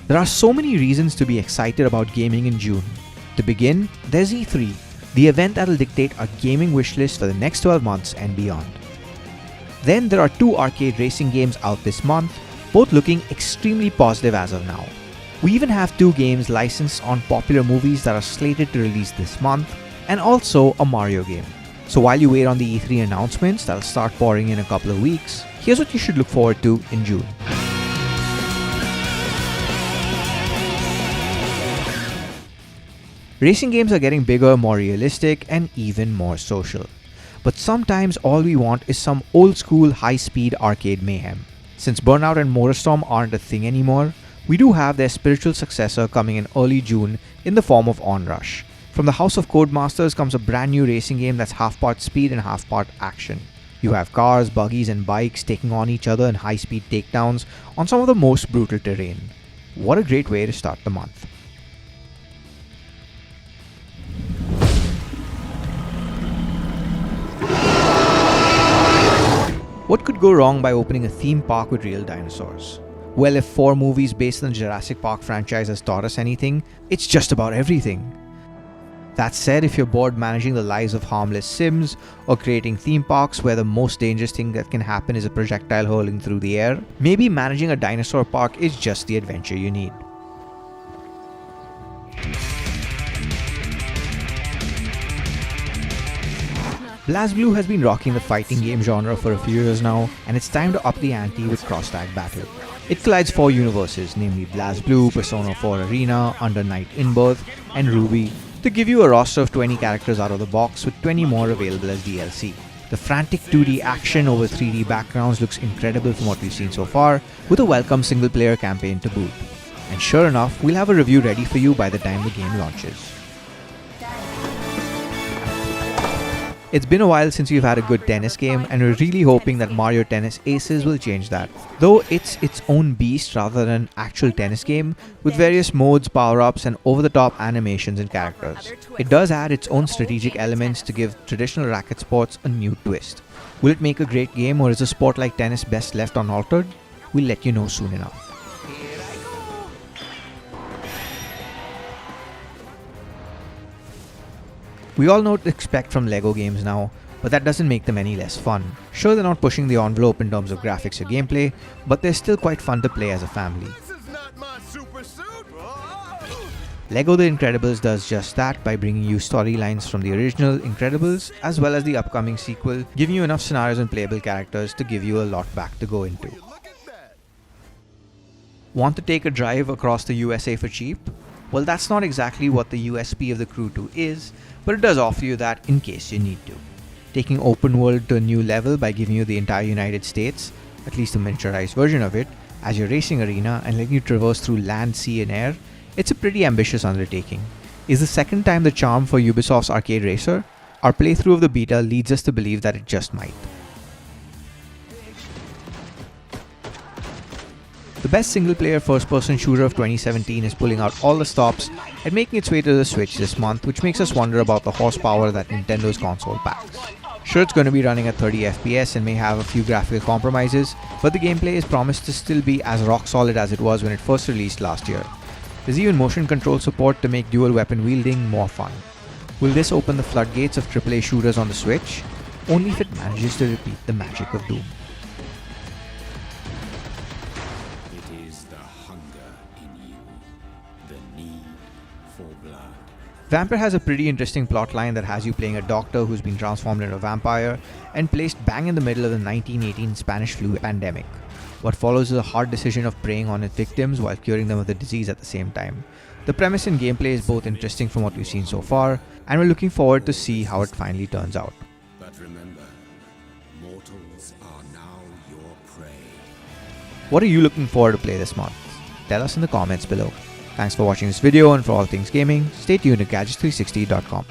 There are so many reasons to be excited about gaming in June. To begin, there's E3, the event that'll dictate our gaming wishlist for the next 12 months and beyond. Then there are 2 arcade racing games out this month, both looking extremely positive as of now. We even have 2 games licensed on popular movies that are slated to release this month, and also a Mario game. So while you wait on the E3 announcements that'll start pouring in a couple of weeks, here's what you should look forward to in June. Racing games are getting bigger, more realistic, and even more social. But sometimes all we want is some old school high-speed arcade mayhem. Since Burnout and MotorStorm aren't a thing anymore, we do have their spiritual successor coming in early June in the form of Onrush. From the House of Codemasters comes a brand new racing game that's half part speed and half part action. You have cars, buggies, and bikes taking on each other in high-speed takedowns on some of the most brutal terrain. What a great way to start the month. What could go wrong by opening a theme park with real dinosaurs? Well, if 4 movies based on the Jurassic Park franchise has taught us anything, it's just about everything. That said, if you're bored managing the lives of harmless Sims or creating theme parks where the most dangerous thing that can happen is a projectile hurling through the air, maybe managing a dinosaur park is just the adventure you need. BlazBlue has been rocking the fighting game genre for a few years now, and it's time to up the ante with cross-tag battle. It collides 4 universes, namely BlazBlue, Persona 4 Arena, Under Night In-Birth, and Ruby, to give you a roster of 20 characters out of the box with 20 more available as DLC. The frantic 2D action over 3D backgrounds looks incredible from what we've seen so far, with a welcome single-player campaign to boot. And sure enough, we'll have a review ready for you by the time the game launches. It's been a while since we've had a good tennis game, and we're really hoping that Mario Tennis Aces will change that. Though it's its own beast rather than an actual tennis game, with various modes, power-ups, and over-the-top animations and characters. It does add its own strategic elements to give traditional racket sports a new twist. Will it make a great game, or is a sport like tennis best left unaltered? We'll let you know soon enough. We all know what to expect from LEGO games now, but that doesn't make them any less fun. Sure, they're not pushing the envelope in terms of graphics or gameplay, but they're still quite fun to play as a family. LEGO The Incredibles does just that by bringing you storylines from the original Incredibles as well as the upcoming sequel, giving you enough scenarios and playable characters to give you a lot back to go into. Want to take a drive across the USA for cheap? Well, that's not exactly what the USP of the Crew 2 is, but it does offer you that in case you need to. Taking open world to a new level by giving you the entire United States, at least a miniaturized version of it, as your racing arena and letting you traverse through land, sea and air, it's a pretty ambitious undertaking. Is the second time the charm for Ubisoft's arcade racer? Our playthrough of the beta leads us to believe that it just might. The best single-player first-person shooter of 2017 is pulling out all the stops and making its way to the Switch this month, which makes us wonder about the horsepower that Nintendo's console packs. Sure, it's going to be running at 30 FPS and may have a few graphical compromises, but the gameplay is promised to still be as rock-solid as it was when it first released last year. There's even motion control support to make dual weapon wielding more fun. Will this open the floodgates of AAA shooters on the Switch? Only if it manages to repeat the magic of Doom. Vampire has a pretty interesting plotline that has you playing a doctor who's been transformed into a vampire and placed bang in the middle of the 1918 Spanish flu pandemic. What follows is a hard decision of preying on its victims while curing them of the disease at the same time. The premise and gameplay is both interesting from what we've seen so far, and we're looking forward to see how it finally turns out. But remember, mortals are now your prey. What are you looking forward to play this month? Tell us in the comments below. Thanks for watching this video, and for all things gaming, stay tuned to Gadgets360.com.